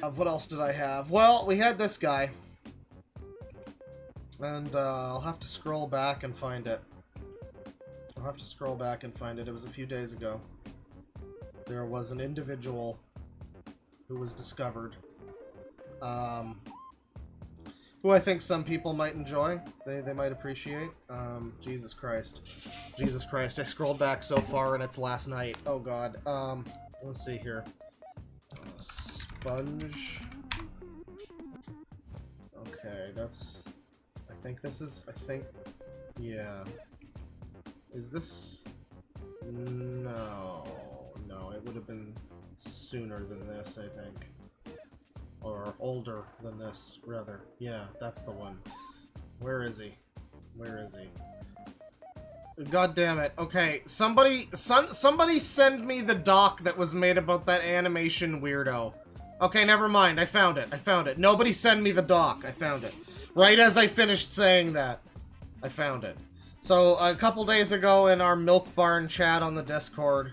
What else did I have? Well, we had this guy. And I'll have to scroll back and find it. I'll have to scroll back and find it. It was a few days ago. There was an individual who was discovered. Who I think some people might enjoy. They might appreciate. Jesus Christ. Jesus Christ. I scrolled back so far and it's last night. Oh god. Let's see here. Sponge. Okay, that's... I think this is... Yeah. Is this... No. No, it would have been sooner than this, I think. Or older than this, rather. Yeah, that's the one. Where is he? Where is he? God damn it. Okay, somebody send me the doc that was made about that animation weirdo. Okay, never mind. I found it. I found it. Nobody send me the doc. I found it. Right as I finished saying that, I found it. So, a couple days ago in our Milk Barn chat on the Discord,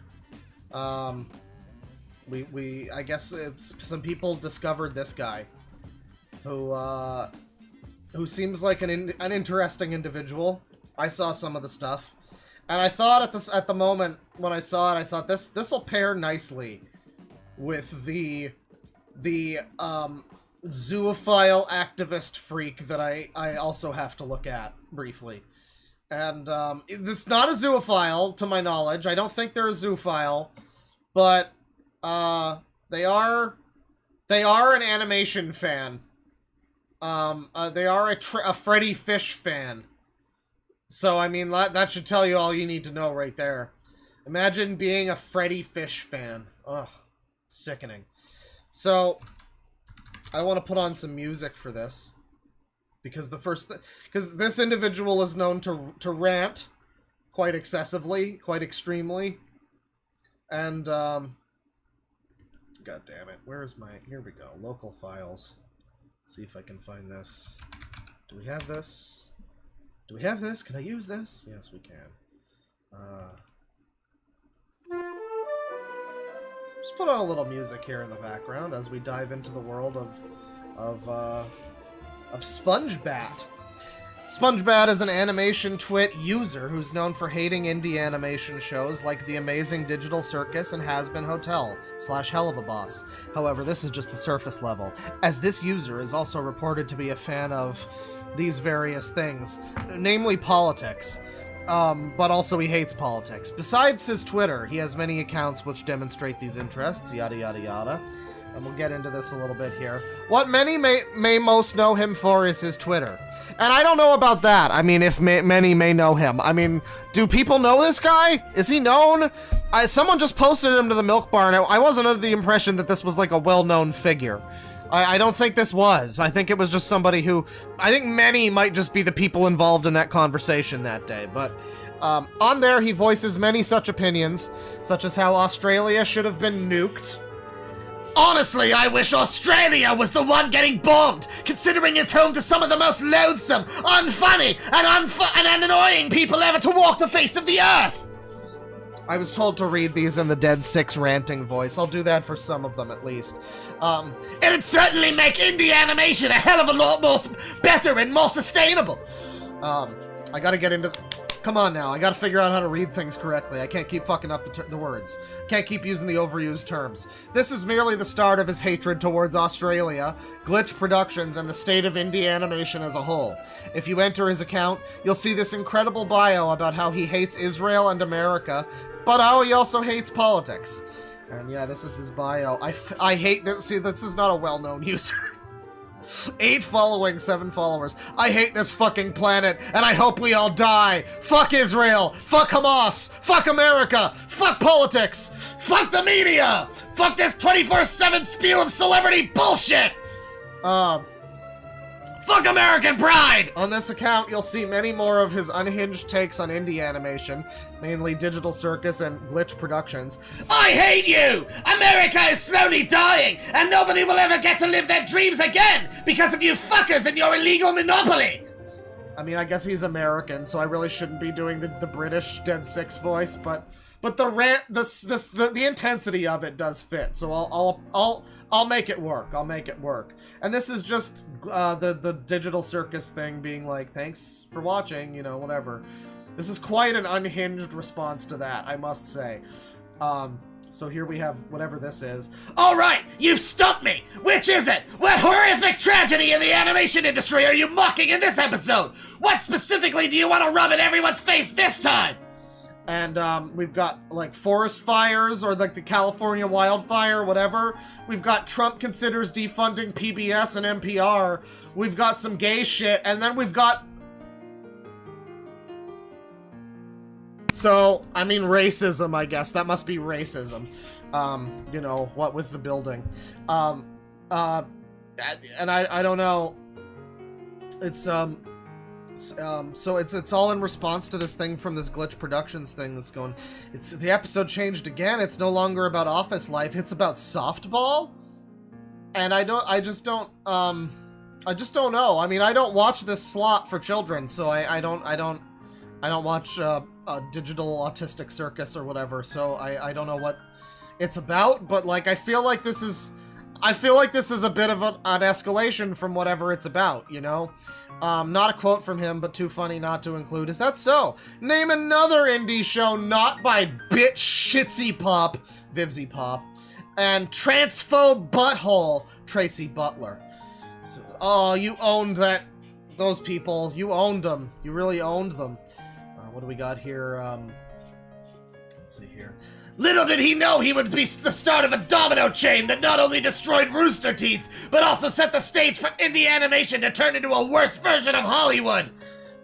I guess some people discovered this guy, who seems like an interesting individual. I saw some of the stuff, and I thought at the moment when I saw it, I thought this'll pair nicely with the zoophile activist freak that I also have to look at briefly. And it's not a zoophile to my knowledge. I don't think they're a zoophile, but they are an animation fan. They are a Freddy Fish fan. So, I mean, that should tell you all you need to know right there. Imagine being a Freddy Fish fan. Ugh, sickening. So, I want to put on some music for this. Because because this individual is known to rant quite excessively, quite extremely. And, God damn it. Here we go. Local files. See if I can find this. Do we have this? Do we have this? Can I use this? Yes, we can. Just put on a little music here in the background as we dive into the world of Spongebat. Spongebat is an animation twit user who's known for hating indie animation shows like The Amazing Digital Circus and Has-Been Hotel / Hell of a Boss. However, this is just the surface level, as this user is also reported to be a fan of these various things, namely politics. But also he hates politics. Besides his Twitter, he has many accounts which demonstrate these interests, yada yada yada. And we'll get into this a little bit here. What many may most know him for is his Twitter. And I don't know about that. I mean, if many may know him. I mean, do people know this guy? Is he known? Someone just posted him to the Milk Barn. I wasn't under the impression that this was like a well-known figure. I don't think this was. I think it was just somebody who... I think many might just be the people involved in that conversation that day. But on there, he voices many such opinions, such as how Australia should have been nuked. Honestly, I wish Australia was the one getting bombed, considering it's home to some of the most loathsome, unfunny, and annoying people ever to walk the face of the earth! I was told to read these in the Dead Six ranting voice. I'll do that for some of them, at least. It'd certainly make indie animation a hell of a lot more better and more sustainable! I gotta get into... Come on now, I gotta figure out how to read things correctly. I can't keep fucking up the words. Can't keep using the overused terms. This is merely the start of his hatred towards Australia, Glitch Productions, and the state of indie animation as a whole. If you enter his account, you'll see this incredible bio about how he hates Israel and America, but how he also hates politics. And yeah, this is his bio. I hate this. See, this is not a well-known user. 8 following, 7 followers. I hate this fucking planet, and I hope we all die. Fuck Israel. Fuck Hamas. Fuck America. Fuck politics. Fuck the media. Fuck this 24/7 spew of celebrity bullshit. Fuck American pride! On this account, you'll see many more of his unhinged takes on indie animation, mainly Digital Circus and Glitch Productions. I hate you! America is slowly dying, and nobody will ever get to live their dreams again because of you fuckers and your illegal monopoly! I mean, I guess he's American, so I really shouldn't be doing the British Dead Six voice, but but the rant, the intensity of it does fit. So I'll make it work. I'll make it work. And this is just the digital circus thing being like, thanks for watching, you know, whatever. This is quite an unhinged response to that, I must say. So here we have whatever this is. All right, you've stumped me. Which is it? What horrific tragedy in the animation industry are you mocking in this episode? What specifically do you want to rub in everyone's face this time? And we've got like forest fires or like the California wildfire, whatever. We've got Trump considers defunding PBS and NPR. We've got some gay shit, and then we've got... So, I mean, racism, I guess. That must be racism. You know, what with the building. And I don't know. It's, so it's all in response to this thing from this Glitch Productions thing that's going... the episode changed again. It's no longer about office life. It's about softball? And I just don't know. I mean, I don't watch this slot for children, so I don't watch, a digital autistic circus or whatever, so I don't know what it's about, but like I feel like this is a bit of an escalation from whatever it's about, you know? Not a quote from him, but too funny not to include. Is that so? Name another indie show not by bitch shitsy pop, Vivsy Pop, and transphobe butthole, Tracy Butler. So, oh, you owned those people. You owned them. You really owned them. What do we got here? Let's see here. Little did he know he would be the start of a domino chain that not only destroyed Rooster Teeth, but also set the stage for indie animation to turn into a worse version of Hollywood.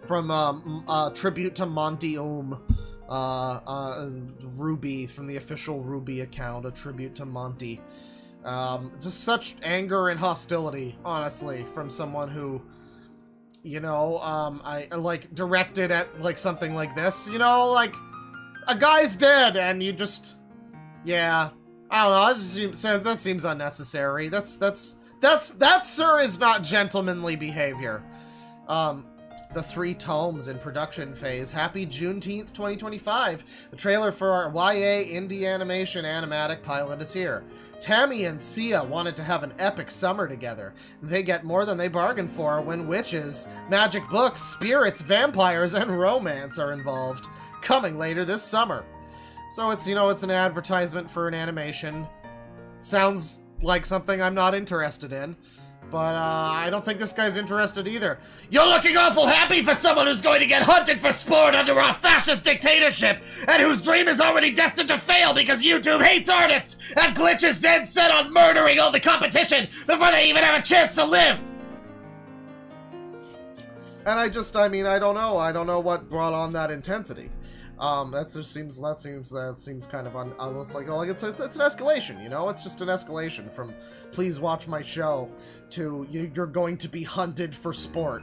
From tribute to Monty Ruby, from the official Ruby account, a tribute to Monty. Just such anger and hostility, honestly, from someone who... You know, I like directed at like something like this, you know, like a guy's dead and you just, yeah, I don't know, that seems unnecessary. That, sir, is not gentlemanly behavior. The 3 tomes in production phase. Happy Juneteenth 2025. The trailer for our YA indie animation animatic pilot is here. Tammy and Sia wanted to have an epic summer together. They get more than they bargained for when witches, magic books, spirits, vampires, and romance are involved. Coming later this summer. So it's, you know, it's an advertisement for an animation. Sounds like something I'm not interested in. But, I don't think this guy's interested either. You're looking awful happy for someone who's going to get hunted for sport under our fascist dictatorship, and whose dream is already destined to fail because YouTube hates artists, and Glitch is dead set on murdering all the competition before they even have a chance to live! And I don't know. I don't know what brought on that intensity. That seems kind of it's like, oh, it's an escalation, you know? It's just an escalation from please watch my show to you're going to be hunted for sport.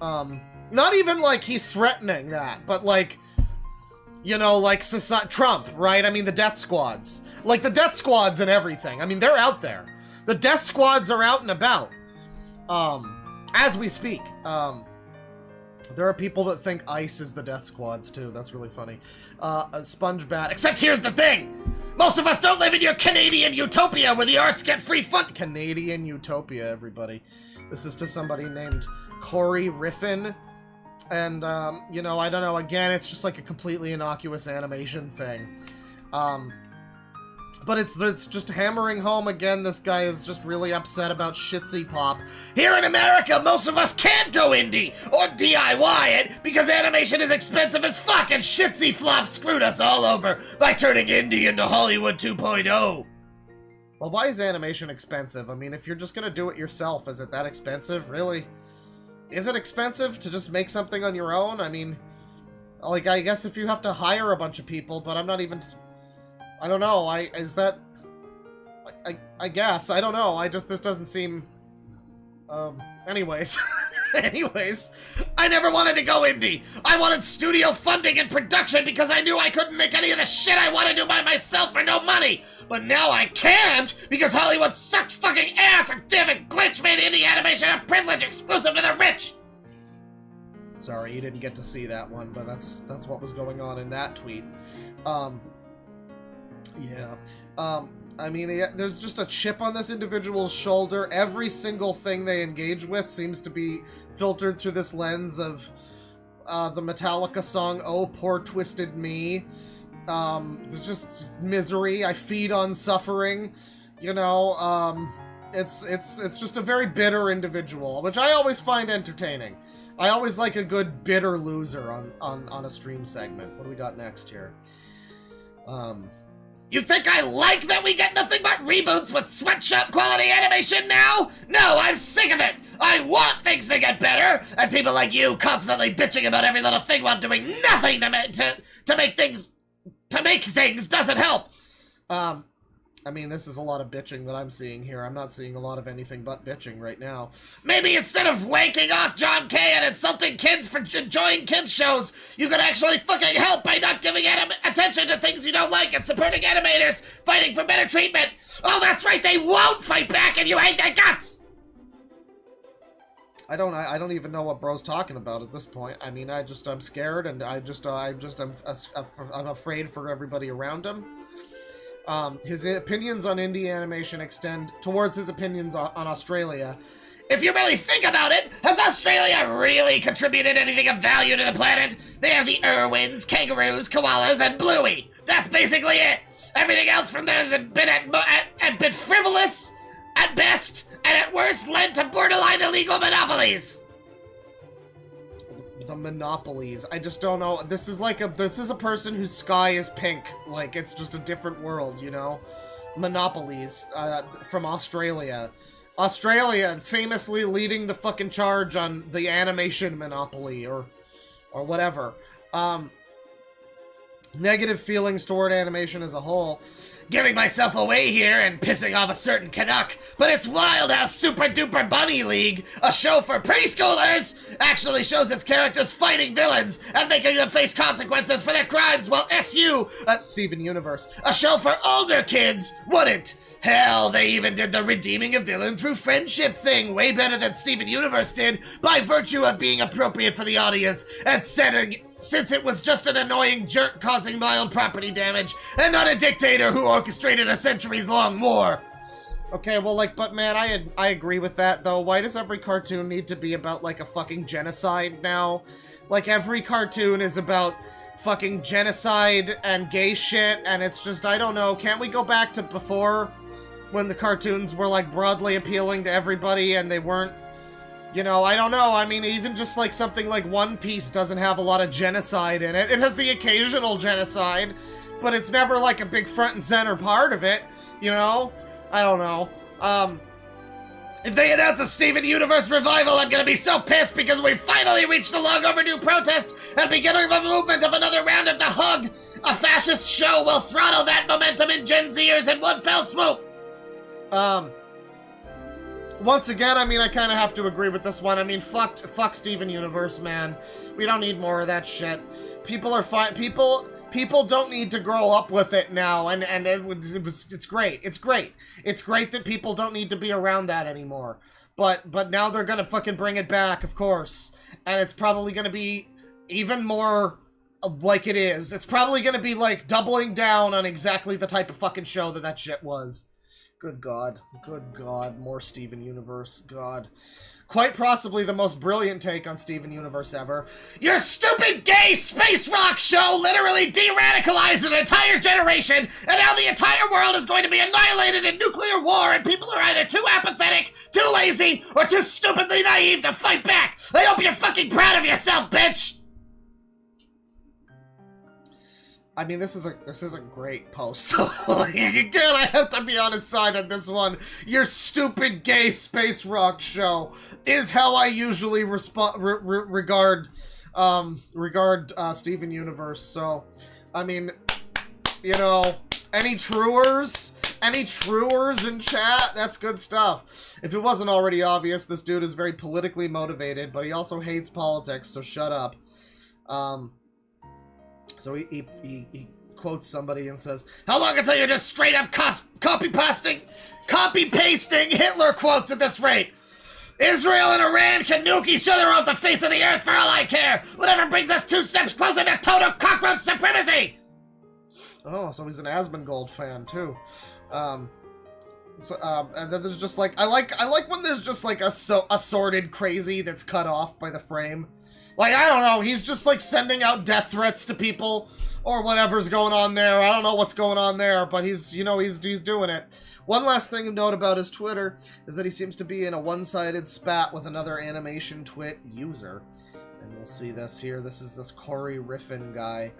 Not even like he's threatening that, but like, you know, like Trump, right? I mean, the death squads. Like the death squads and everything. I mean, they're out there. The death squads are out and about. As we speak. There are people that think ICE is the death squads, too. That's really funny. Spongebat. Except here's the thing! Most of us don't live in your Canadian utopia where the arts get free fund- Canadian utopia, everybody. This is to somebody named Corey Riffin. And, you know, I don't know. Again, it's just like a completely innocuous animation thing. But it's just hammering home again. This guy is just really upset about shitsy pop. Here in America, most of us can't go indie or DIY it because animation is expensive as fuck and shitsy flop screwed us all over by turning indie into Hollywood 2.0. Well, why is animation expensive? I mean, if you're just gonna do it yourself, is it that expensive? Really? Is it expensive to just make something on your own? I mean, like, I guess if you have to hire a bunch of people, but I'm not even... I don't know, I guess, I don't know, this doesn't seem, anyways. Anyways, I never wanted to go indie. I wanted studio funding and production because I knew I couldn't make any of the shit I want to do by myself for no money. But now I can't because Hollywood sucks fucking ass and Viv and Glitch made indie animation a privilege exclusive to the rich. Sorry, you didn't get to see that one, but that's what was going on in that tweet. Yeah. I mean, there's just a chip on this individual's shoulder. Every single thing they engage with seems to be filtered through this lens of the Metallica song, "Oh, Poor Twisted Me." It's just misery. I feed on suffering. You know, it's just a very bitter individual, which I always find entertaining. I always like a good bitter loser on a stream segment. What do we got next here? You think I like that we get nothing but reboots with sweatshop quality animation now? No, I'm sick of it! I want things to get better, and people like you constantly bitching about every little thing while doing nothing to make things doesn't help! I mean, this is a lot of bitching that I'm seeing here. I'm not seeing a lot of anything but bitching right now. Maybe instead of wanking off John K. and insulting kids for enjoying kids shows, you could actually fucking help by not giving attention to things you don't like and supporting animators fighting for better treatment. Oh, that's right, they won't fight back and you hate their guts! I don't even know what bro's talking about at this point. I mean, I'm scared and I'm afraid for everybody around him. His opinions on indie animation extend towards his opinions on Australia. If you really think about it, has Australia really contributed anything of value to the planet? They have the Irwins, kangaroos, koalas, and Bluey. That's basically it. Everything else from there has been frivolous, at best, and at worst led to borderline illegal monopolies. The monopolies. I just don't know. This is a person whose sky is pink. Like, it's just a different world, you know? Monopolies, from Australia. Australia, famously leading the fucking charge on the animation monopoly, or whatever. Negative feelings toward animation as a whole. Giving myself away here and pissing off a certain Canuck, but it's wild how Super Duper Bunny League, a show for preschoolers, actually shows its characters fighting villains and making them face consequences for their crimes, while Steven Universe, a show for older kids, wouldn't. Hell, they even did the redeeming a villain through friendship thing way better than Steven Universe did, by virtue of being appropriate for the audience and since it was just an annoying jerk causing mild property damage, and not a dictator who orchestrated a centuries-long war. Okay, well, but man, I agree with that, though. Why does every cartoon need to be about, a fucking genocide now? Every cartoon is about fucking genocide and gay shit, and it's just, I don't know, can't we go back to before, when the cartoons were, broadly appealing to everybody, and they weren't, you know, I don't know. I mean, even just, something like One Piece doesn't have a lot of genocide in it. It has the occasional genocide, but it's never, a big front and center part of it, you know? I don't know. If they announce a Steven Universe revival, I'm gonna be so pissed because we finally reached a long overdue protest and beginning of a movement of another round of the Hug. A fascist show will throttle that momentum in Gen Zers in one fell swoop. Once again, I mean, I kind of have to agree with this one. I mean, fuck Steven Universe, man. We don't need more of that shit. People are fine. People don't need to grow up with it now, and it's great. It's great. It's great that people don't need to be around that anymore. But now they're gonna fucking bring it back, of course, and it's probably gonna be even more like it is. It's probably gonna be doubling down on exactly the type of fucking show that shit was. Good God. Good God. More Steven Universe. God. Quite possibly the most brilliant take on Steven Universe ever. Your stupid gay space rock show literally de-radicalized an entire generation, and now the entire world is going to be annihilated in nuclear war, and people are either too apathetic, too lazy, or too stupidly naive to fight back. I hope you're fucking proud of yourself, bitch! I mean, this is a great post. Again, I have to be on his side on this one. Your stupid gay space rock show is how I usually regard Steven Universe. So, I mean, you know, any truers in chat? That's good stuff. If it wasn't already obvious, this dude is very politically motivated, but he also hates politics, so shut up. So he quotes somebody and says, "How long until you're just straight up copy-pasting Hitler quotes at this rate? Israel and Iran can nuke each other off the face of the earth for all I care. Whatever brings us 2 steps closer to total cockroach supremacy." Oh, so he's an Asmongold fan too. And then there's just like I like when there's just like a assorted crazy that's cut off by the frame. Like, I don't know, he's just like sending out death threats to people or whatever's going on there. I don't know what's going on there, but he's, you know, he's doing it. One last thing to note about his Twitter is that he seems to be in a one-sided spat with another animation twit user. And we'll see this here. This is this Corey Riffin guy.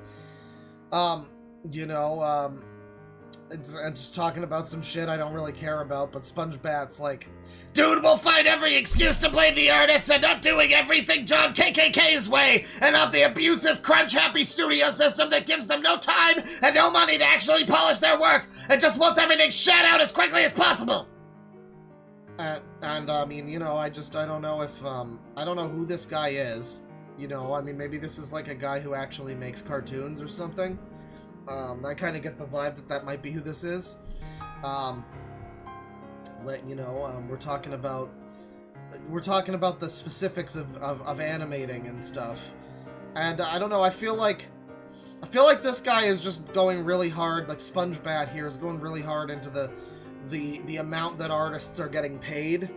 It's just talking about some shit I don't really care about, but Spongebat's like, dude will find every excuse to blame the artists and not doing everything John KKK's way, and not the abusive, crunch-happy studio system that gives them no time and no money to actually polish their work, and just wants everything shat out as quickly as possible. And I mean, you know, I don't know if, I don't know who this guy is. You know, I mean, maybe this is like a guy who actually makes cartoons or something. I kind of get the vibe that that might be who this is. We're talking about the specifics of animating and stuff. And I don't know, I feel like this guy is just going really hard, like Spongebat here is going really hard into the amount that artists are getting paid.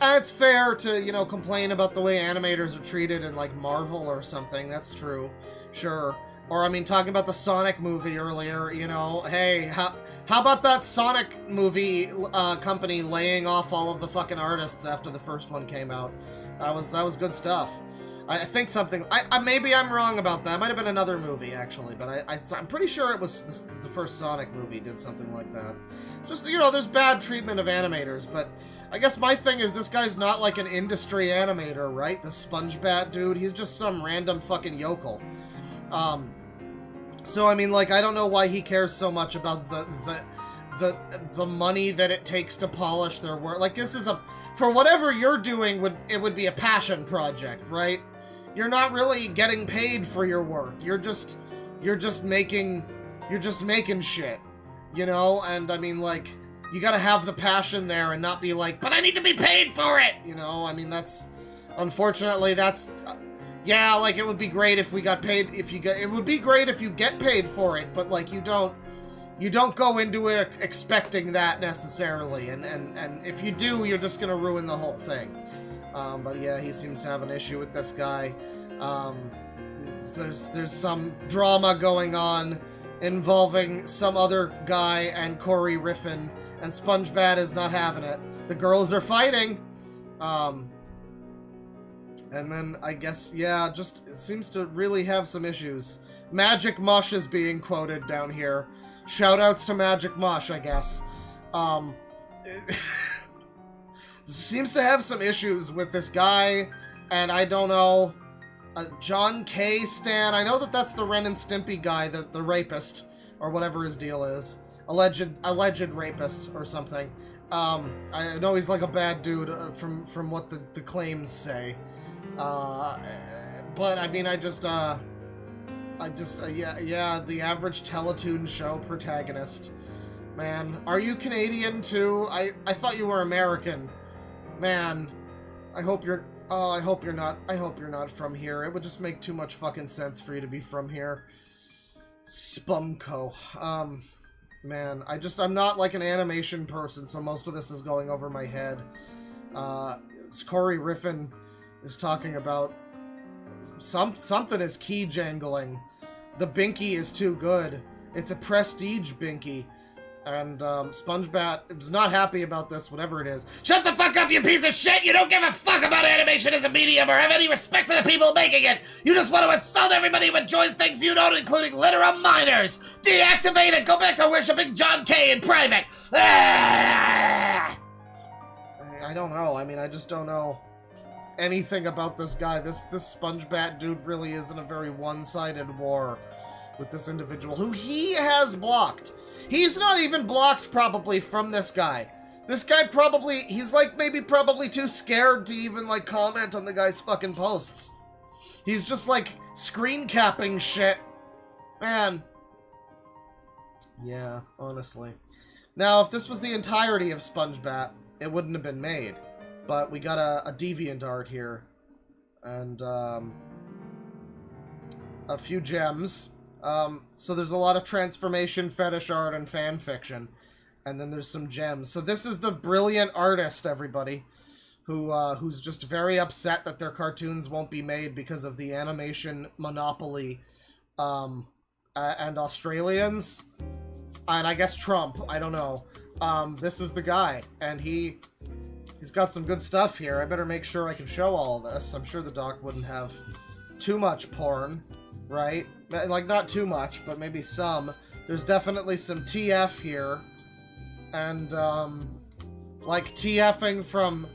And it's fair to, you know, complain about the way animators are treated in, like, Marvel or something. That's true. Sure. Or, I mean, talking about the Sonic movie earlier, you know, hey, how about that Sonic movie company laying off all of the fucking artists after the first one came out? That was good stuff. I think something... maybe I'm wrong about that. It might have been another movie, actually, but I'm pretty sure it was the first Sonic movie did something like that. Just, you know, there's bad treatment of animators, but... I guess my thing is this guy's not like an industry animator, right? The Spongebat dude, he's just some random fucking yokel. So I mean, like, I don't know why he cares so much about the money that it takes to polish their work. Like, this is for whatever you're doing, it would be a passion project, right? You're not really getting paid for your work. You're just making shit, you know? And I mean, like, you gotta have the passion there and not be like, but I need to be paid for it! You know, I mean, unfortunately, yeah, like, it would be great if we got paid, it would be great if you get paid for it, but, like, you don't go into it expecting that necessarily, and if you do, you're just gonna ruin the whole thing. But yeah, he seems to have an issue with this guy. There's some drama going on involving some other guy and Corey Riffin, and Spongebat is not having it. The girls are fighting. And then, I guess, yeah, just it seems to really have some issues. Magic Mush is being quoted down here. Shoutouts to Magic Mush, I guess. Seems to have some issues with this guy, and I don't know. John K. Stan, I know that that's the Ren and Stimpy guy, the rapist, or whatever his deal is. Alleged rapist, or something. I know he's like a bad dude, from what the claims say. But, I mean, yeah, the average Teletoon show protagonist. Man, are you Canadian, too? I thought you were American. Man, I hope you're not from here. It would just make too much fucking sense for you to be from here. Spumco. Man, I'm not like an animation person, so most of this is going over my head. Corey Riffin is talking about something is key jangling. The binky is too good. It's a prestige binky. And, Spongebat is not happy about this, whatever it is. Shut the fuck up, you piece of shit! You don't give a fuck about animation as a medium or have any respect for the people making it! You just want to insult everybody who enjoys things you don't, including literal minors! Deactivate it! Go back to worshipping John K. in private! I don't know. I mean, I just don't know anything about this guy. This Spongebat dude really is in a very one-sided war with this individual, who he has blocked. He's not even blocked, probably, from this guy. This guy he's like probably too scared to even like comment on the guy's fucking posts. He's just like screen capping shit. Man. Yeah, honestly. Now, if this was the entirety of Spongebat, it wouldn't have been made. But we got a DeviantArt here. And, a few gems. So there's a lot of transformation, fetish art, and fan fiction. And then there's some gems. So this is the brilliant artist, everybody, who's just very upset that their cartoons won't be made because of the animation monopoly, and Australians, and I guess Trump. I don't know. This is the guy, and he's got some good stuff here. I better make sure I can show all of this. I'm sure the doc wouldn't have too much porn, right? Like, not too much, but maybe some. There's definitely some TF here. And, like, TFing from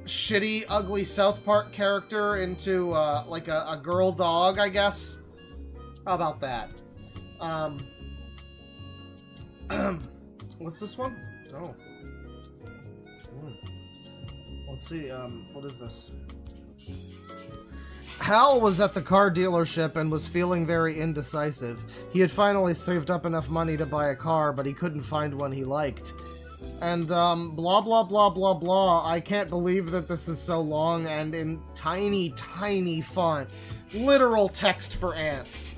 shitty, ugly South Park character into, like, a girl dog, I guess. How about that? What's this one? Oh. Let's see, what is this? Hal was at the car dealership and was feeling very indecisive. He had finally saved up enough money to buy a car, but he couldn't find one he liked. And, blah, blah, blah, blah, blah. I can't believe that this is so long and in tiny, tiny font. Literal text for ants.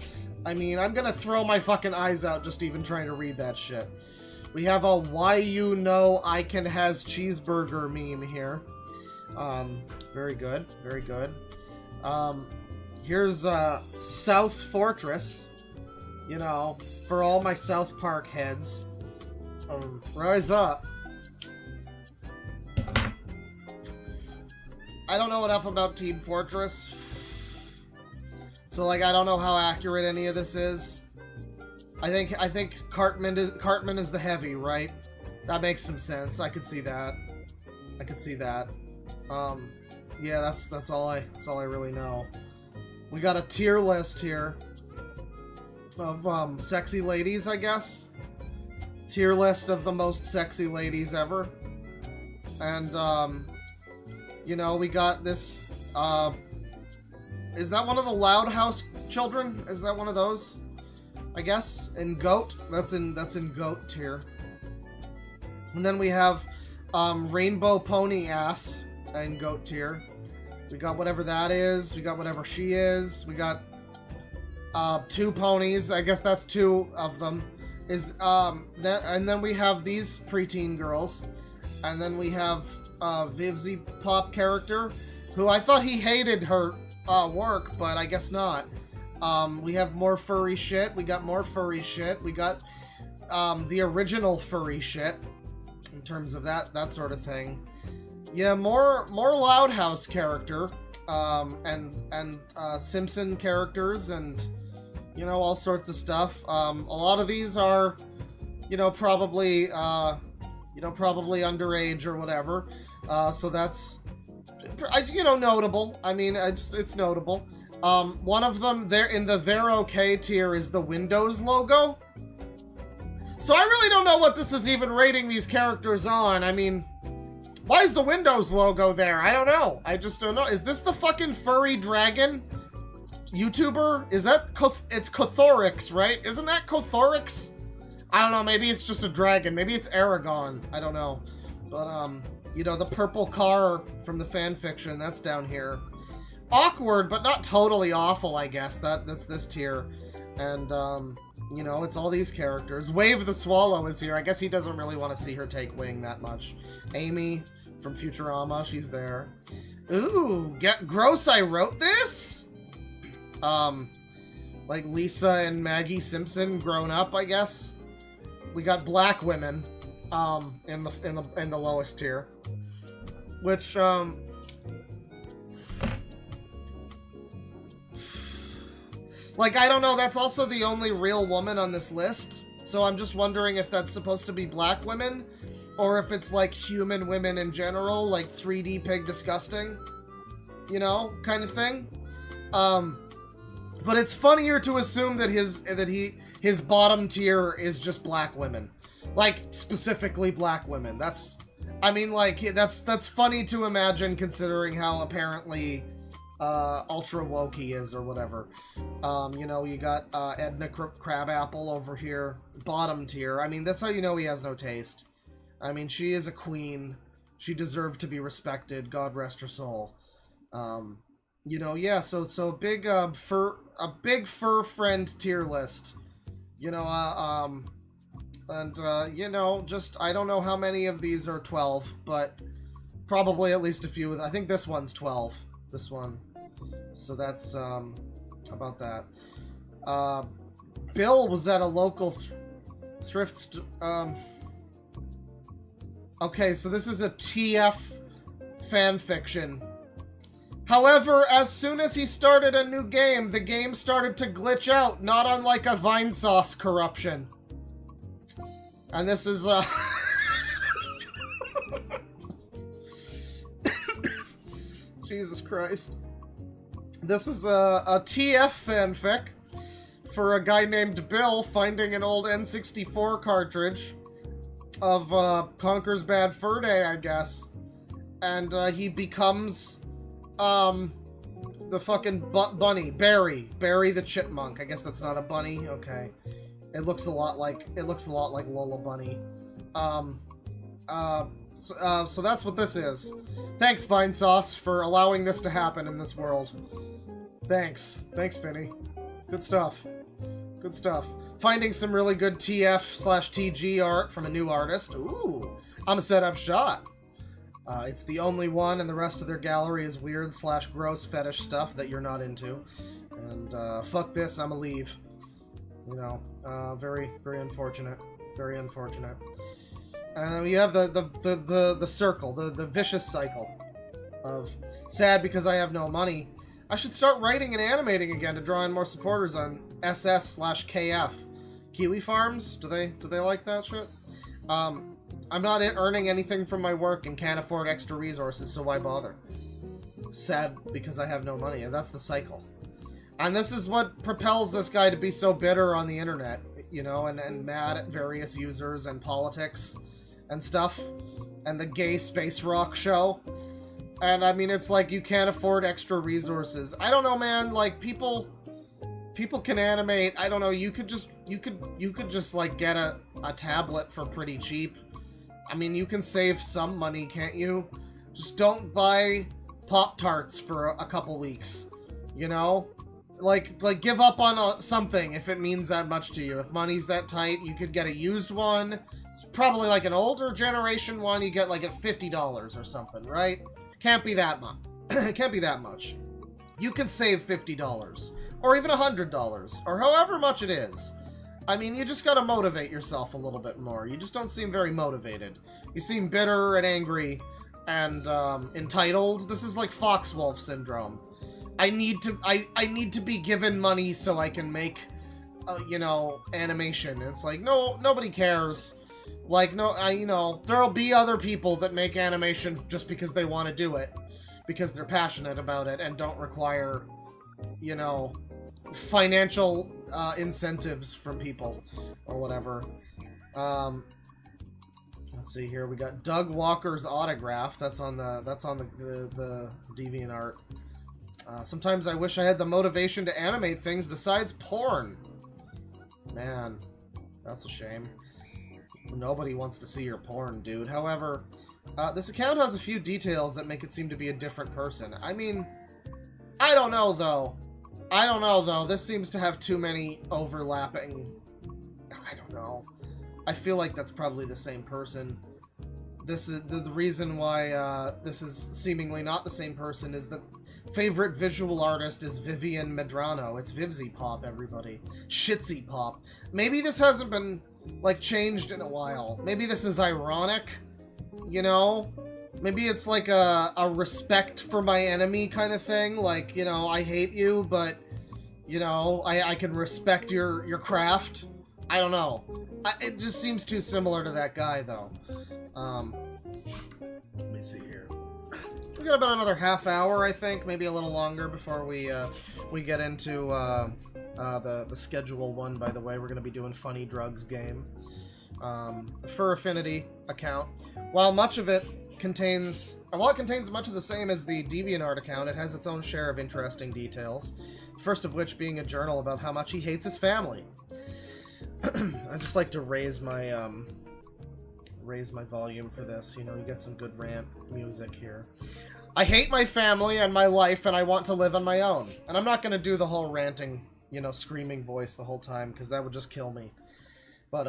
I mean, I'm gonna throw my fucking eyes out just even trying to read that shit. We have a why you know I can has cheeseburger meme here. Very good, very good. Here's, South Fortress, you know, for all my South Park heads. Rise up. I don't know enough about Team Fortress, so, like, I don't know how accurate any of this is. I think Cartman is the heavy, right? That makes some sense. I could see that. I could see that. Yeah, that's all I really know. We got a tier list here of sexy ladies, I guess. Tier list of the most sexy ladies ever. And you know, we got this is that one of the Loud House children? Is that one of those? I guess in Goat. That's in Goat tier. And then we have Rainbow Pony Ass in Goat tier. We got whatever that is. We got whatever she is. We got two ponies. I guess that's two of them. And then we have these preteen girls. And then we have Vivzy Pop character, who I thought he hated her work, but I guess not. We have more furry shit. We got more furry shit. We got the original furry shit in terms of that sort of thing. Yeah, more Loud House character, and Simpson characters, and you know, all sorts of stuff. A lot of these are, you know, probably underage or whatever. So that's, you know, notable. I mean, it's notable. One of them, they're okay tier is the Windows logo. So I really don't know what this is even rating these characters on. I mean, why is the Windows logo there? I don't know. I just don't know. Is this the fucking furry dragon YouTuber? Is that it's Cothorix, right? Isn't that Cothorix? I don't know. Maybe it's just a dragon. Maybe it's Aragon. I don't know. But you know, the purple car from the fan fiction, that's down here. Awkward, but not totally awful, I guess. That's this tier. And you know, it's all these characters. Wave the Swallow is here. I guess he doesn't really want to see her take wing that much. Amy from Futurama, she's there. Ooh, gross, I wrote this? Like Lisa and Maggie Simpson grown up, I guess. We got black women in the lowest tier. Which like, I don't know, that's also the only real woman on this list. So I'm just wondering if that's supposed to be black women, or if it's like human women in general, like 3D Pig Disgusting, you know, kind of thing. But it's funnier to assume that his bottom tier is just black women, like specifically black women. That's, I mean, like, that's funny to imagine considering how apparently ultra woke he is or whatever. You know, you got Edna Crabapple over here, bottom tier. I mean, that's how you know he has no taste. I mean, she is a queen. She deserved to be respected. God rest her soul. you know, yeah, so a big big fur friend tier list. You know, you know, just I don't know how many of these are 12, but probably at least a few. I think this one's 12. This one. So that's about that. Bill was at a local thrift okay, so this is a TF fanfiction. However, as soon as he started a new game, the game started to glitch out, not unlike a Vinesauce corruption. And this is, Jesus Christ. This is a TF fanfic for a guy named Bill finding an old N64 cartridge of Conker's Bad Fur Day, I guess. And he becomes the fucking bunny, Barry the chipmunk. I guess that's not a bunny. Okay, it looks a lot like Lola Bunny. So that's what this is. Thanks, Vinesauce, for allowing this to happen in this world. Thanks, Finny. Good stuff. Good stuff. Finding some really good TF/TG art from a new artist. Ooh, I'm a set-up shot. It's the only one, and the rest of their gallery is weird/gross fetish stuff that you're not into. And fuck this, I'ma leave. You know, very unfortunate. Very unfortunate. And we have the circle, the vicious cycle of sad because I have no money. I should start writing and animating again to draw in more supporters on SS/KF. Kiwi Farms? Do they like that shit? I'm not earning anything from my work and can't afford extra resources, so why bother? Sad because I have no money, and that's the cycle. And this is what propels this guy to be so bitter on the internet, you know, and mad at various users and politics and stuff, and the gay space rock show. And I mean, it's like you can't afford extra resources. I don't know, man, like people can animate. I don't know, you could just like get a tablet for pretty cheap. I mean, you can save some money, can't you? Just don't buy Pop-Tarts for a couple weeks, you know? Like give up on something if it means that much to you. If money's that tight, you could get a used one. It's probably like an older generation one. You get like at $50 or something, right? Can't be that much. Can't be that much. You can save $50 or even $100 or however much it is. I mean, you just gotta motivate yourself a little bit more. You just don't seem very motivated. You seem bitter and angry and entitled. This is like Foxwolf syndrome. I need to be given money so I can make, you know, animation. It's like, no, nobody cares. Like, no, you know, there'll be other people that make animation just because they want to do it. Because they're passionate about it and don't require, you know, financial incentives from people or whatever. Let's see here. We got Doug Walker's autograph. That's on the DeviantArt. Sometimes I wish I had the motivation to animate things besides porn. Man, that's a shame. Nobody wants to see your porn, dude. However, this account has a few details that make it seem to be a different person. I mean, I don't know, though. This seems to have too many overlapping... I don't know. I feel like that's probably the same person. This is the reason why this is seemingly not the same person is that favorite visual artist is Vivian Medrano. It's Vivzy Pop, everybody. Shitsy Pop. Maybe this hasn't been, like, changed in a while. Maybe this is ironic, you know? Maybe it's like a respect for my enemy kind of thing. Like, you know, I hate you, but, you know, I can respect your craft. I don't know. It just seems too similar to that guy, though. Let me see here. We got about another half hour, I think, maybe a little longer before we get into the schedule one. By the way, we're gonna be doing Funny Drugs game. The Fur Affinity account, while it contains much of the same as the DeviantArt account, it has its own share of interesting details. The first of which being a journal about how much he hates his family. I just like to raise my volume for this. You know, you get some good rant music here. I hate my family and my life, and I want to live on my own. And I'm not gonna do the whole ranting, you know, screaming voice the whole time, because that would just kill me. But,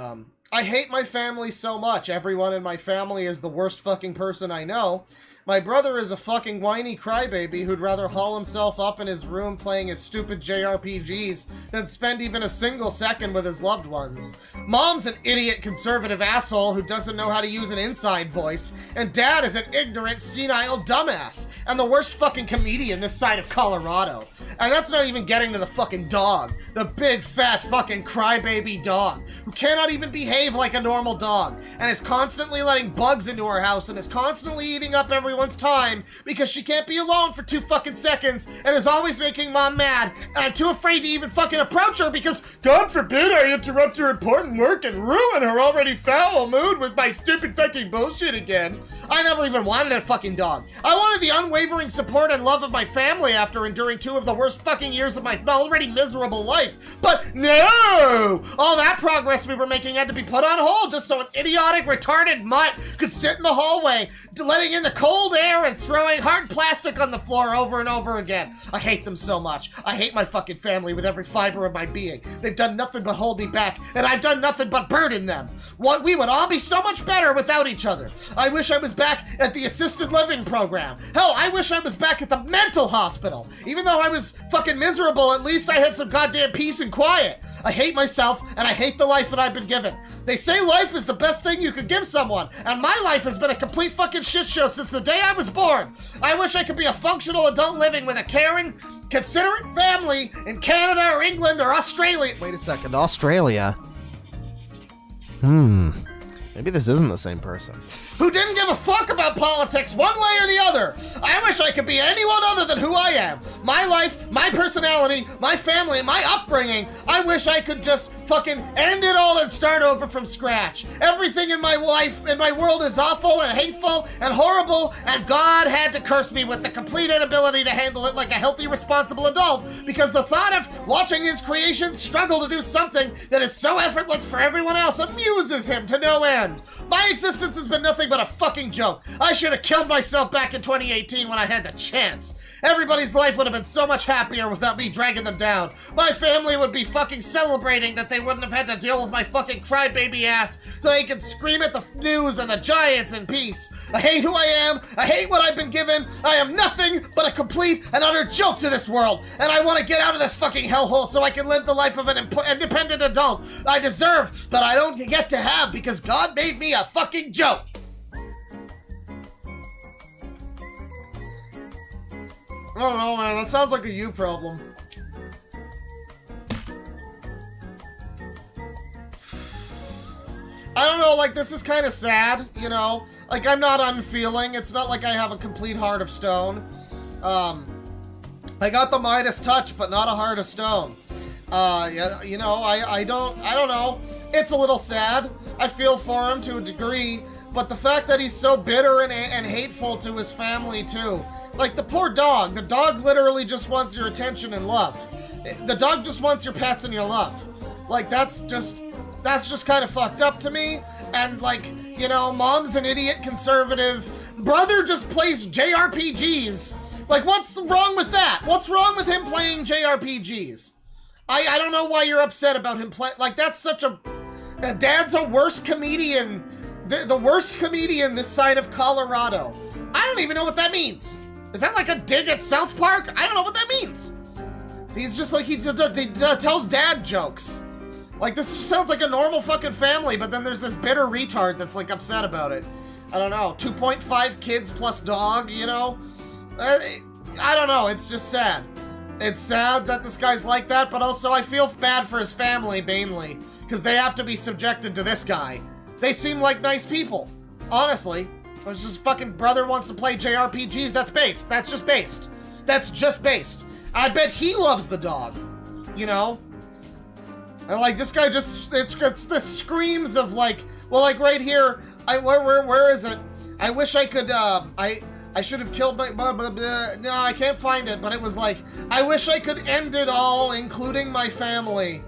I hate my family so much. Everyone in my family is the worst fucking person I know. My brother is a fucking whiny crybaby who'd rather haul himself up in his room playing his stupid JRPGs than spend even a single second with his loved ones. Mom's an idiot conservative asshole who doesn't know how to use an inside voice, and Dad is an ignorant, senile dumbass, and the worst fucking comedian this side of Colorado. And that's not even getting to the fucking dog. The big, fat, fucking crybaby dog, who cannot even behave like a normal dog, and is constantly letting bugs into our house, and is constantly eating up everyone's time because she can't be alone for 2 fucking seconds, and is always making Mom mad, and I'm too afraid to even fucking approach her because, God forbid I interrupt her important work and ruin her already foul mood with my stupid fucking bullshit again. I never even wanted a fucking dog. I wanted the unwavering support and love of my family after enduring 2 of the worst fucking years of my already miserable life. But no! All that progress we were making had to be put on hold just so an idiotic, retarded mutt could sit in the hallway, letting in the cold air and throwing hard plastic on the floor over and over again. I hate them so much. I hate my fucking family with every fiber of my being. They've done nothing but hold me back, and I've done nothing but burden them. We would all be so much better without each other. I wish I was back at the assisted living program. Hell, I wish I was back at the mental hospital. Even though I was fucking miserable, at least I had some goddamn peace and quiet. I hate myself, and I hate the life that I've been given. They say life is the best thing you could give someone, and my life has been a complete fucking shit show since the day I was born. I wish I could be a functional adult living with a caring, considerate family in Canada or England or Australia. Wait a second, Australia? Maybe this isn't the same person. Who didn't give a fuck about politics one way or the other. I wish I could be anyone other than who I am. My life, my personality, my family, my upbringing. I wish I could just fucking end it all and start over from scratch. Everything in my life, in my world is awful and hateful and horrible, and God had to curse me with the complete inability to handle it like a healthy, responsible adult, because the thought of watching his creations struggle to do something that is so effortless for everyone else amuses him to no end. My existence has been nothing but a fucking joke. I should have killed myself back in 2018 when I had the chance. Everybody's life would have been so much happier without me dragging them down. My family would be fucking celebrating that they wouldn't have had to deal with my fucking crybaby ass so they could scream at the news and the Giants in peace. I hate who I am. I hate what I've been given. I am nothing but a complete and utter joke to this world. And I want to get out of this fucking hellhole so I can live the life of an independent adult I deserve, but I don't get to have because God made me a fucking joke. I don't know, man. That sounds like a you problem. I don't know, like, this is kind of sad, you know? Like, I'm not unfeeling. It's not like I have a complete heart of stone. I got the Midas touch, but not a heart of stone. Yeah, you know, I don't know. It's a little sad. I feel for him to a degree, but the fact that he's so bitter and hateful to his family, too. Like, the poor dog. The dog literally just wants your attention and love. The dog just wants your pets and your love. Like, that's just kind of fucked up to me. And, like, you know, Mom's an idiot conservative. Brother just plays JRPGs. Like, what's wrong with that? What's wrong with him playing JRPGs? I don't know why you're upset about him playing. Like, that's such a... Dad's a worst comedian. The worst comedian this side of Colorado. I don't even know what that means. Is that like a dig at South Park? I don't know what that means. He's just like, he tells dad jokes. Like, this just sounds like a normal fucking family, but then there's this bitter retard that's, like, upset about it. I don't know. 2.5 kids plus dog, you know? I don't know. It's just sad. It's sad that this guy's like that, but also I feel bad for his family, mainly, because they have to be subjected to this guy. They seem like nice people. Honestly. It's just fucking brother wants to play JRPGs. That's based. That's just based. That's just based. I bet he loves the dog. You know? And like this guy just it's the screams of like, well, like right here. Where is it? I wish I could. I should have killed my. No, I can't find it. But it was like, I wish I could end it all, including my family.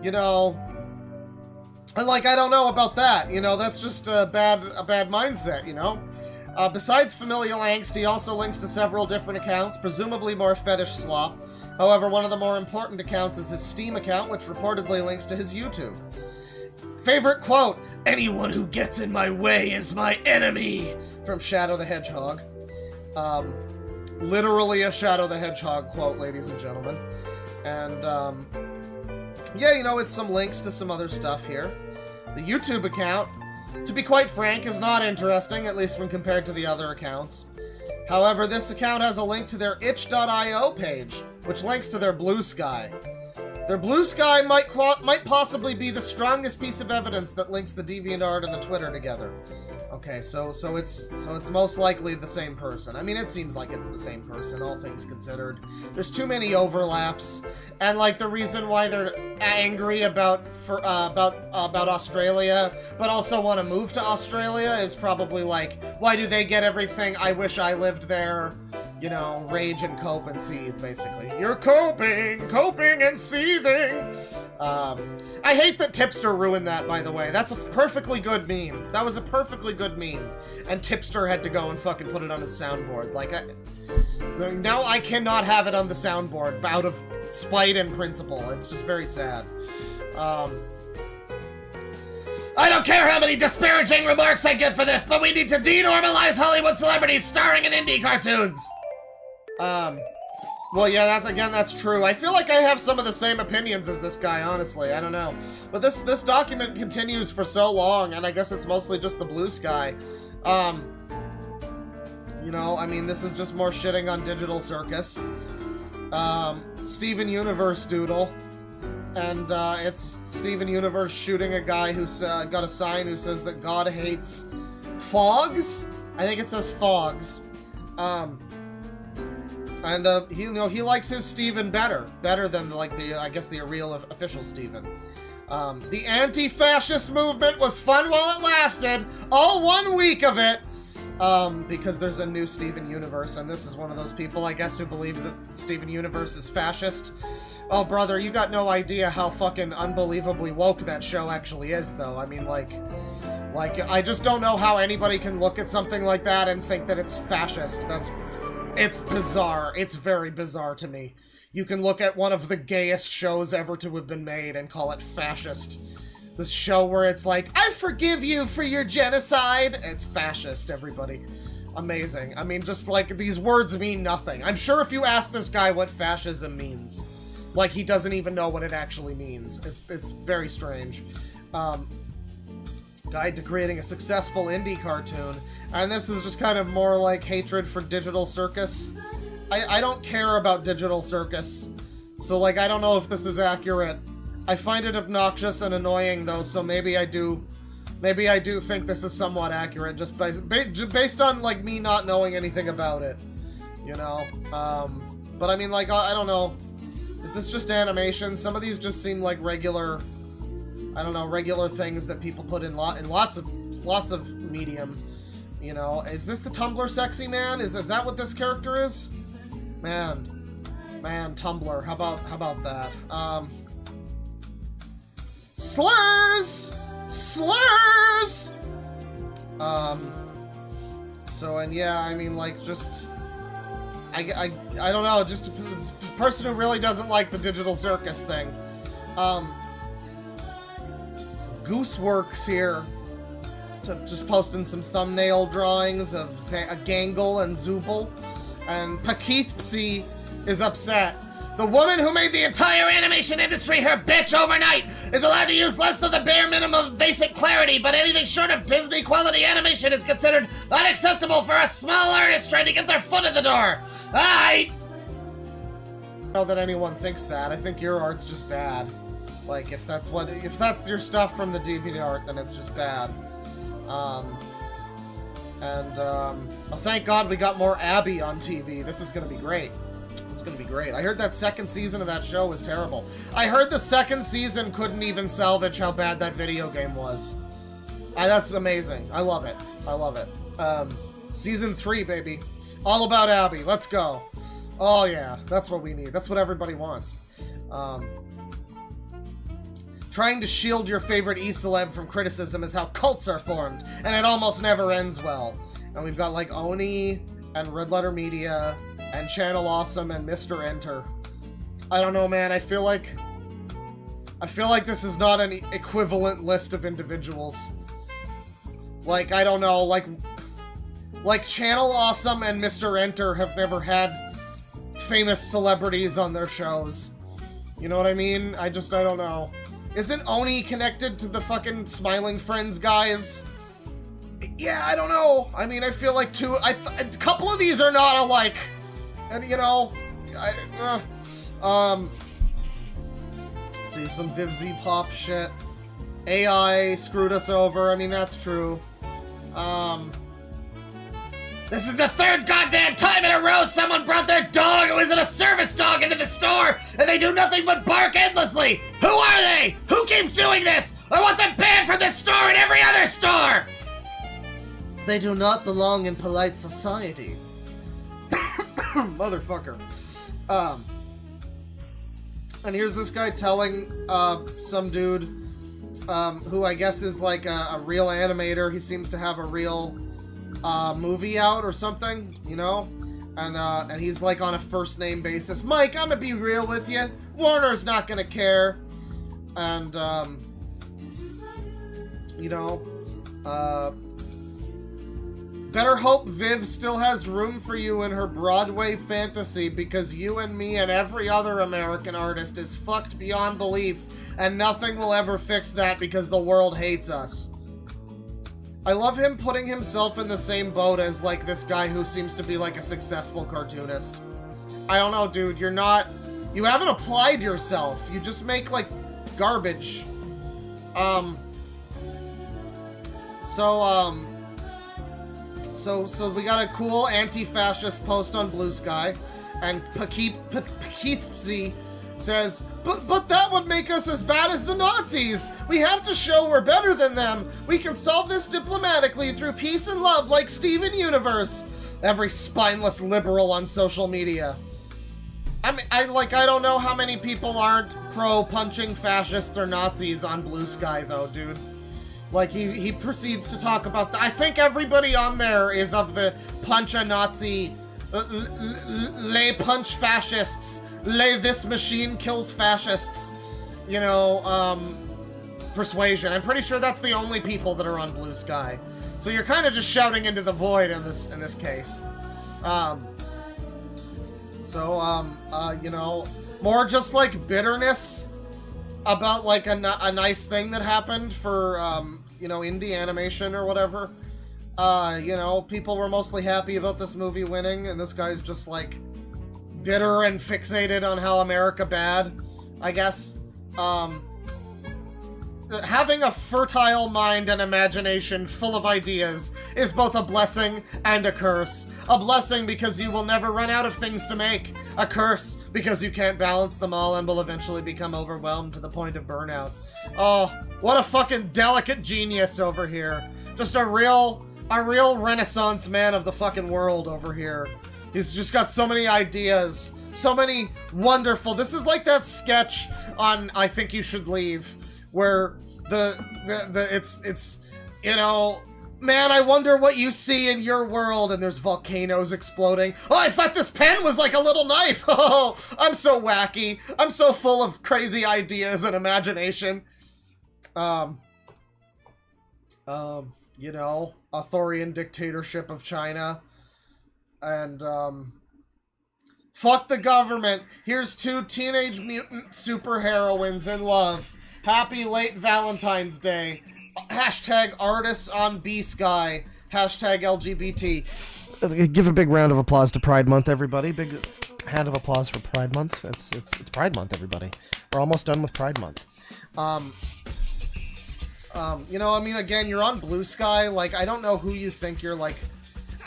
You know. And like, I don't know about that, you know, that's just a bad mindset, you know? Besides familial angst, he also links to several different accounts, presumably more fetish slop. However, one of the more important accounts is his Steam account, which reportedly links to his YouTube. Favorite quote, "Anyone who gets in my way is my enemy," from Shadow the Hedgehog. Literally a Shadow the Hedgehog quote, ladies and gentlemen. And, yeah, you know, it's some links to some other stuff here. The YouTube account, to be quite frank, is not interesting, at least when compared to the other accounts. However, this account has a link to their itch.io page, which links to their Blue Sky. Their Blue Sky might possibly be the strongest piece of evidence that links the DeviantArt and the Twitter together. Okay, so it's most likely the same person. I mean, it seems like it's the same person, all things considered. There's too many overlaps, and like the reason why they're angry about Australia, but also want to move to Australia is probably like, why do they get everything? I wish I lived there. You know, rage and cope and seethe, basically. You're coping and seething. I hate that Tipster ruined that, by the way. That's a perfectly good meme. That was a perfectly good meme. And Tipster had to go and fucking put it on his soundboard. Like, now I cannot have it on the soundboard out of spite and principle. It's just very sad. I don't care how many disparaging remarks I get for this, but we need to denormalize Hollywood celebrities starring in indie cartoons. Well, yeah, that's true. I feel like I have some of the same opinions as this guy, honestly. I don't know. But this document continues for so long, and I guess it's mostly just the Blue Sky. You know, I mean, this is just more shitting on Digital Circus. Steven Universe doodle. And, it's Steven Universe shooting a guy who's, got a sign who says that God hates fogs? I think it says fogs. And, he likes his Steven better than, like, I guess the real official Steven. The anti-fascist movement was fun while it lasted, all 1 week of it, because there's a new Steven Universe, and this is one of those people, I guess, who believes that Steven Universe is fascist. Oh, brother, you got no idea how fucking unbelievably woke that show actually is, though. I mean, like, I just don't know how anybody can look at something like that and think that it's fascist. It's bizarre. It's very bizarre to me. You can look at one of the gayest shows ever to have been made and call it fascist. This show where it's like, I forgive you for your genocide. It's fascist, everybody. Amazing. I mean, just like, these words mean nothing. I'm sure if you ask this guy what fascism means, like, he doesn't even know what it actually means. It's very strange. Guide to creating a successful indie cartoon. And this is just kind of more like hatred for Digital Circus. I don't care about Digital Circus. So, like, I don't know if this is accurate. I find it obnoxious and annoying, though, so maybe I do think this is somewhat accurate, just based on, like, me not knowing anything about it. You know? But I mean, like, I don't know. Is this just animation? Some of these just seem like regular, I don't know, regular things that people put in lots of medium. You know, is this the Tumblr sexy man? Is that what this character is? Man, Tumblr. How about that? Slurs. So, and yeah, I mean, like, just, I don't know, just a person who really doesn't like the Digital Circus thing. Gooseworks here, just posting some thumbnail drawings of Gangle and Zooble, and Pakithpsi is upset. The woman who made the entire animation industry her bitch overnight is allowed to use less than the bare minimum of basic clarity, but anything short of Disney quality animation is considered unacceptable for a small artist trying to get their foot in the door. I don't know that anyone thinks that. I think your art's just bad. Like, if that's your stuff from the DeviantArt, then it's just bad. Well, thank God we got more Abby on TV. This is gonna be great. Gonna be great. I heard that second season of that show was terrible. I heard the second season couldn't even salvage how bad that video game was. That's amazing. I love it. Season 3, baby. All about Abby. Let's go. Oh yeah, that's what we need. That's what everybody wants. Trying to shield your favorite e-celeb from criticism is how cults are formed, and it almost never ends well. And we've got like Oni and Red Letter Media and Channel Awesome and Mr. Enter. I don't know, man. I feel like this is not an equivalent list of individuals. Like, I don't know, like Channel Awesome and Mr. Enter have never had famous celebrities on their shows. You know what I mean? I don't know. Isn't Oni connected to the fucking Smiling Friends guys? Yeah, I don't know. I mean, I feel like a couple of these are not alike. And, you know, see, some Vivzy Pop shit. AI screwed us over. I mean, that's true. This is the third goddamn time in a row someone brought their dog who isn't a service dog into the store, and they do nothing but bark endlessly! Who are they? Who keeps doing this? I want them banned from this store and every other store! They do not belong in polite society. Motherfucker. And here's this guy telling, some dude, who I guess is like a real animator. He seems to have a real, movie out or something, you know? And he's like on a first name basis. Mike, I'm gonna be real with you. Warner's not gonna care. And, you know, better hope Viv still has room for you in her Broadway fantasy, because you and me and every other American artist is fucked beyond belief, and nothing will ever fix that because the world hates us. I love him putting himself in the same boat as, like, this guy who seems to be, like, a successful cartoonist. I don't know, dude. You haven't applied yourself. You just make, like, garbage. So we got a cool anti-fascist post on Blue Sky, and Pakithpsi says, but that would make us as bad as the Nazis. We have to show we're better than them. We can solve this diplomatically through peace and love like Steven Universe. Every spineless liberal on social media. I mean, I don't know how many people aren't pro-punching fascists or Nazis on Blue Sky, though, dude. Like, he proceeds to talk about I think everybody on there is of the punch a Nazi, lay punch fascists, lay this machine kills fascists, you know, persuasion. I'm pretty sure that's the only people that are on Blue Sky. So you're kind of just shouting into the void in this case. You know, more just like bitterness about like a nice thing that happened for, you know, indie animation or whatever. You know, people were mostly happy about this movie winning, and this guy's just like bitter and fixated on how America bad, I guess. Having a fertile mind and imagination full of ideas is both a blessing and a curse. A blessing because you will never run out of things to make. A curse because you can't balance them all and will eventually become overwhelmed to the point of burnout. Oh, what a fucking delicate genius over here. Just a real renaissance man of the fucking world over here. He's just got so many ideas. So many wonderful... This is like that sketch on I Think You Should Leave, where it's you know, man, I wonder what you see in your world, and there's volcanoes exploding. Oh, I thought this pen was like a little knife. Oh, I'm so wacky. I'm so full of crazy ideas and imagination. You know, authoritarian dictatorship of China. And, fuck the government. Here's 2 teenage mutant superheroines in love. Happy late Valentine's Day. Hashtag artists on B-Sky. Hashtag LGBT. Give a big round of applause to Pride Month, everybody. Big hand of applause for Pride Month. It's Pride Month, everybody. We're almost done with Pride Month. You know, I mean, again, you're on Blue Sky. Like, I don't know who you think you're, like...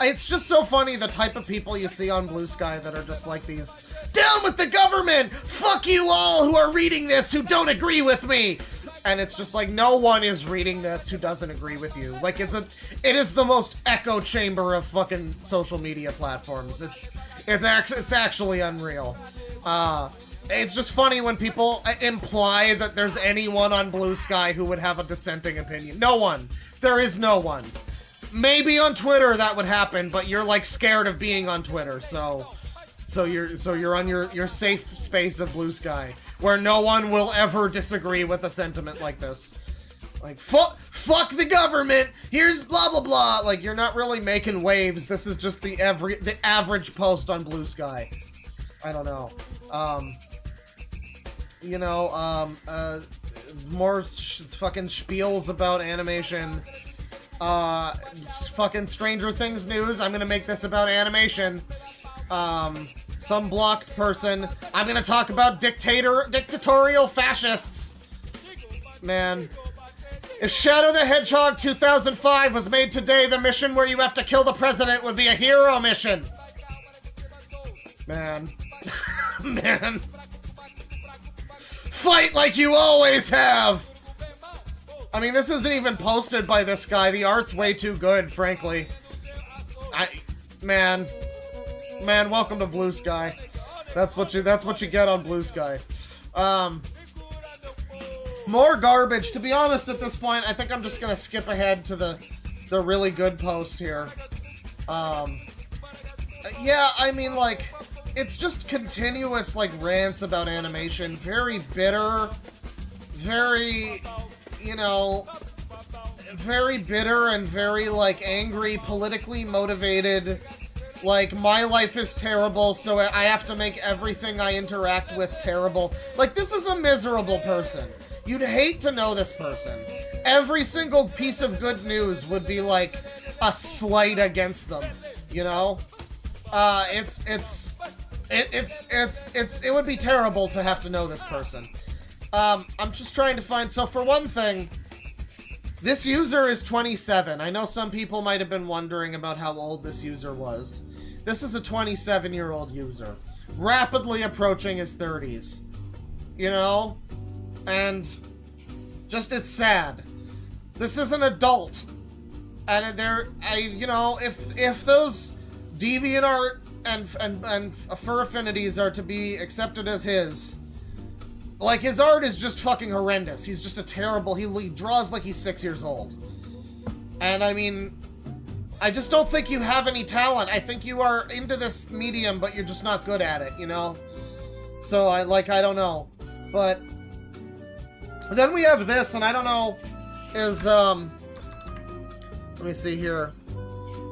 It's just so funny, the type of people you see on Blue Sky that are just like these, down with the government! Fuck you all who are reading this who don't agree with me! And it's just like, no one is reading this who doesn't agree with you. Like, it is the most echo chamber of fucking social media platforms. It's actually unreal. It's just funny when people imply that there's anyone on Blue Sky who would have a dissenting opinion. No one. There is no one. maybe on Twitter that would happen, but you're like scared of being on Twitter, so you're on your safe space of Blue Sky, where no one will ever disagree with a sentiment like this. Like, fuck the government, here's blah blah blah. Like, you're not really making waves. This is just the average post on Blue Sky. I don't know. More fucking spiels about animation. Fucking Stranger Things news. I'm gonna make this about animation. Some blocked person. I'm gonna talk about dictatorial fascists. Man. If Shadow the Hedgehog 2005 was made today, the mission where you have to kill the president would be a hero mission. Man. Man. Fight like you always have! I mean, this isn't even posted by this guy. The art's way too good, frankly. Man, welcome to Blue Sky. That's what you get on Blue Sky. More garbage. To be honest, at this point, I think I'm just gonna skip ahead to the really good post here. Yeah, I mean, like, it's just continuous, like, rants about animation. Very bitter. Very, very bitter and very, like, angry, politically motivated. Like, my life is terrible, so I have to make everything I interact with terrible. Like, this is a miserable person. You'd hate to know this person. Every single piece of good news would be, like, a slight against them, you know? It would be terrible to have to know this person. I'm just trying to find, so for one thing, this user is 27. I know some people might have been wondering about how old this user was. This is a 27-year-old user. Rapidly approaching his 30s. You know? And just, it's sad. This is an adult. And if those DeviantArt and fur affinities are to be accepted as his, like, his art is just fucking horrendous. He's just a terrible, he draws like he's 6 years old. And I mean, I just don't think you have any talent. I think you are into this medium, but you're just not good at it, you know? So I don't know. But then we have this, and I don't know, is, let me see here.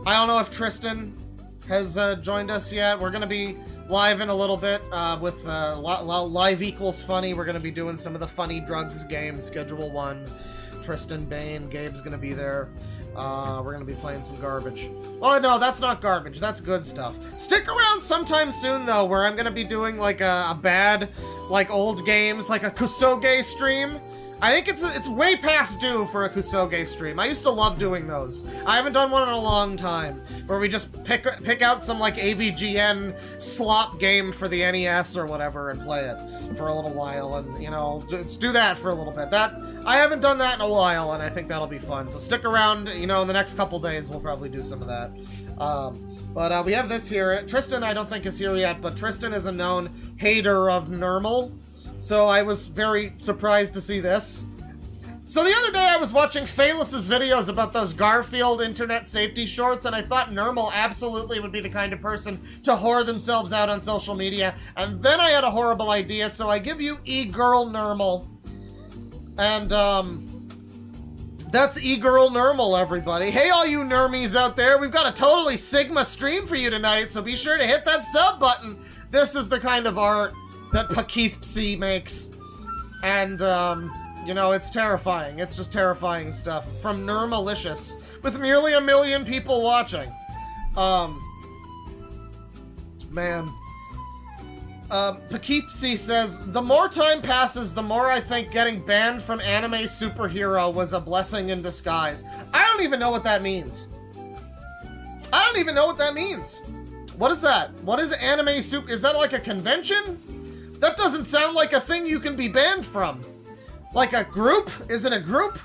I don't know if Tristan has joined us yet. We're gonna be live in a little bit with Live Equals Funny. We're gonna be doing some of the Funny Drugs games, Schedule 1. Tristan, Bane, Gabe's gonna be there. We're gonna be playing some garbage. Oh no, that's not garbage, that's good stuff. Stick around sometime soon though, where I'm gonna be doing like a bad, like, old games, like a Kusoge stream. I think it's way past due for a Kusoge stream. I used to love doing those. I haven't done one in a long time, where we just pick out some, like, AVGN slop game for the NES or whatever and play it for a little while, and, you know, let's do that for a little bit. I haven't done that in a while, and I think that'll be fun. So stick around, you know, in the next couple days we'll probably do some of that. But we have this here. Tristan, I don't think, is here yet, but Tristan is a known hater of Normal. So I was very surprised to see this. So the other day I was watching Phalus's videos about those Garfield internet safety shorts, and I thought Normal absolutely would be the kind of person to whore themselves out on social media. And then I had a horrible idea, so I give you E-Girl Normal. And, that's E-Girl Normal, everybody. Hey, all you normies out there, we've got a totally Sigma stream for you tonight, so be sure to hit that sub button. This is the kind of art that Pakithpsi makes. And, you know, it's terrifying. It's just terrifying stuff. From Nermalicious, with nearly 1 million people watching. Man. Pakithpsi says, the more time passes, the more I think getting banned from anime superhero was a blessing in disguise. I don't even know what that means. I don't even know what that means. What is that? What is anime super? Is that like a convention? That doesn't sound like a thing you can be banned from. Like a group? Is it a group?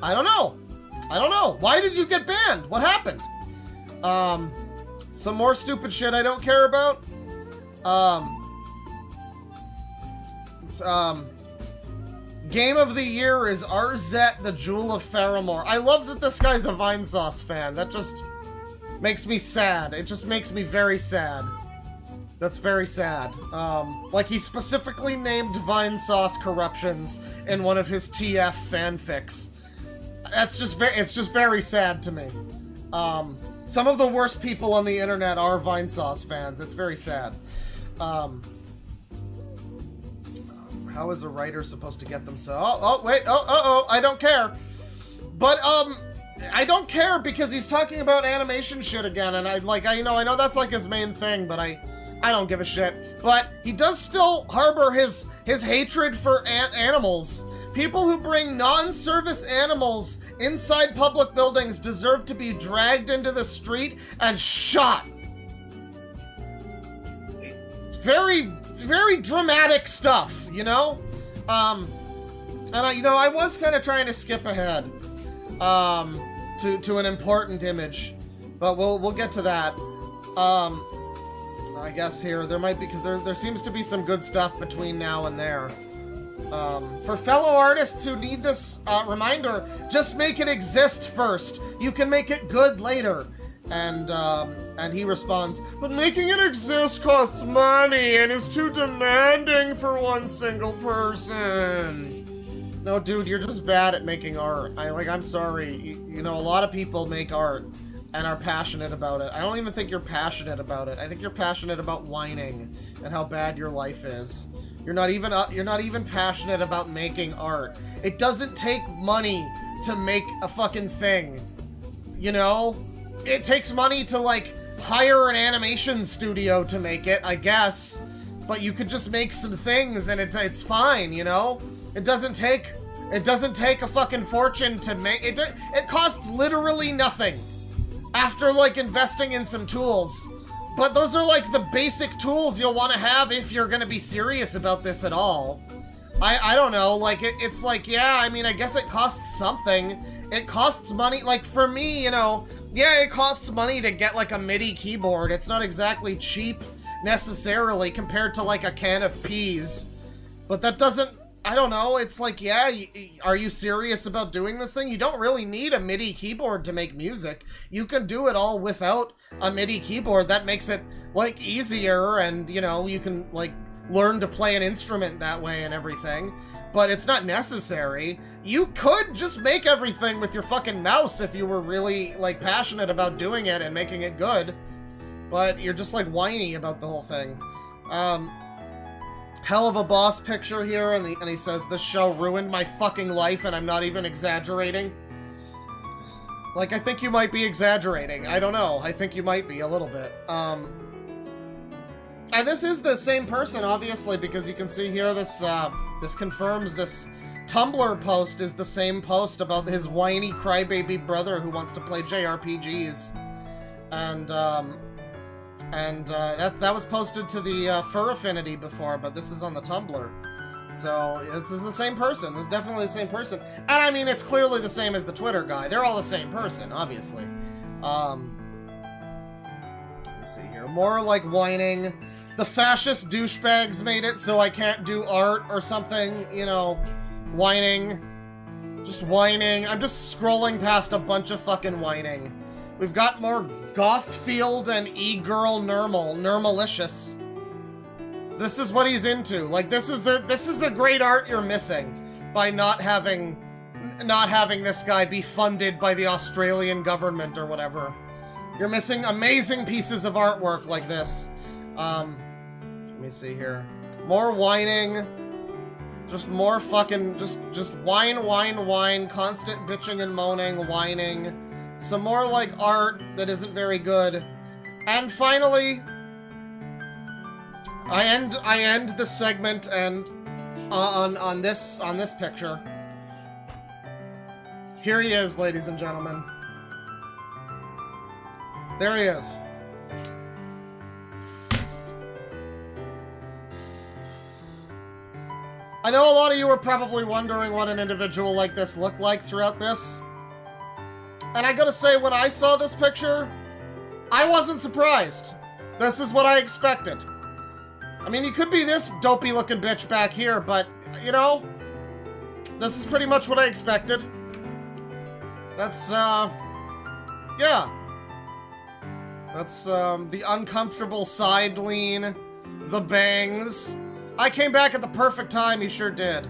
I don't know. I don't know. Why did you get banned? What happened? Some more stupid shit I don't care about. Game of the Year is Arzette, the Jewel of Faramore. I love that this guy's a Vinesauce fan. That just makes me sad. It just makes me very sad. That's very sad. Like he specifically named Vinesauce corruptions in one of his TF fanfics. It's just very sad to me. Some of the worst people on the internet are Vinesauce fans. It's very sad. How is a writer supposed to get themselves? I don't care. But, I don't care because he's talking about animation shit again, and I know that's like his main thing, but I don't give a shit. But he does still harbor his hatred for animals. People who bring non-service animals inside public buildings deserve to be dragged into the street and shot. Very, very dramatic stuff, you know? And I was kind of trying to skip ahead to an important image, but we'll get to that. I guess here there might be, because there seems to be some good stuff between now and there. For fellow artists who need this reminder, just make it exist first. You can make it good later. And he responds, but making it exist costs money and is too demanding for one single person. No, dude, you're just bad at making art. I'm sorry. You know, a lot of people make art and are passionate about it. I don't even think you're passionate about it. I think you're passionate about whining and how bad your life is. You're not even passionate about making art. It doesn't take money to make a fucking thing. You know? It takes money to, like, hire an animation studio to make it, I guess. But you could just make some things and it's fine, you know? It doesn't take a fucking fortune to make it. It costs literally nothing after, like, investing in some tools. But those are, like, the basic tools you'll want to have if you're gonna be serious about this at all. I don't know, like, it's like, yeah, I mean, I guess it costs something. It costs money, like, for me, you know, yeah, it costs money to get, like, a MIDI keyboard. It's not exactly cheap, necessarily, compared to, like, a can of peas. But that doesn't, I don't know, it's like, yeah, are you serious about doing this thing? You don't really need a MIDI keyboard to make music. You can do it all without a MIDI keyboard. That makes it, like, easier, and, you know, you can, like, learn to play an instrument that way and everything. But it's not necessary. You could just make everything with your fucking mouse if you were really, like, passionate about doing it and making it good. But you're just, like, whiny about the whole thing. Hell of a boss picture here, and he says, this show ruined my fucking life, and I'm not even exaggerating. Like, I think you might be exaggerating. I don't know. I think you might be a little bit. And this is the same person, obviously, because you can see here this confirms this Tumblr post is the same post about his whiny crybaby brother who wants to play JRPGs. And that was posted to the Fur Affinity before, but this is on the Tumblr. So, this is the same person. It's definitely the same person. And I mean, it's clearly the same as the Twitter guy. They're all the same person, obviously. Let's see here. More like whining. The fascist douchebags made it so I can't do art or something, you know, whining. Just whining. I'm just scrolling past a bunch of fucking whining. We've got more Gothfield and E-Girl Nermalicious. This is what he's into. Like, this is the great art you're missing by not having this guy be funded by the Australian government or whatever. You're missing amazing pieces of artwork like this. Let me see here. More whining. Just more fucking, just whine, constant bitching and moaning, whining. Some more, like, art that isn't very good. And finally, I end the segment and on this picture. Here he is, ladies and gentlemen. There he is. I know a lot of you were probably wondering what an individual like this looked like throughout this. And I gotta say, when I saw this picture, I wasn't surprised. This is what I expected. I mean, he could be this dopey looking bitch back here, but, you know, This is pretty much what I expected. That's, yeah. That's, the uncomfortable side lean, the bangs. I came back at the perfect time, he sure did.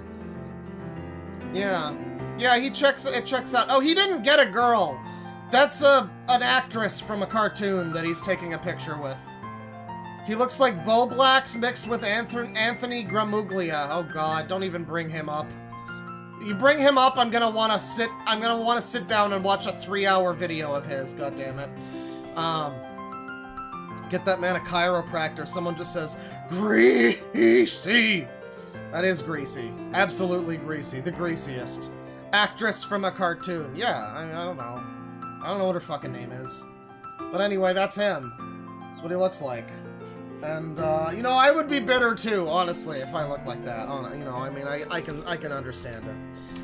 Yeah. Yeah, it checks out. Oh, he didn't get a girl. That's, an actress from a cartoon that he's taking a picture with. He looks like Bo Blacks mixed with Anthony Gramuglia. Oh god, don't even bring him up. You bring him up, I'm gonna wanna sit down and watch a 3-hour video of his, god damn it. Get that man a chiropractor. Someone just says, greasy! That is greasy. Absolutely greasy. The greasiest. Actress from a cartoon. Yeah, I don't know. I don't know what her fucking name is. But anyway, that's him. That's what he looks like. And, you know, I would be bitter too, honestly, if I looked like that. You know, I mean, I can understand it.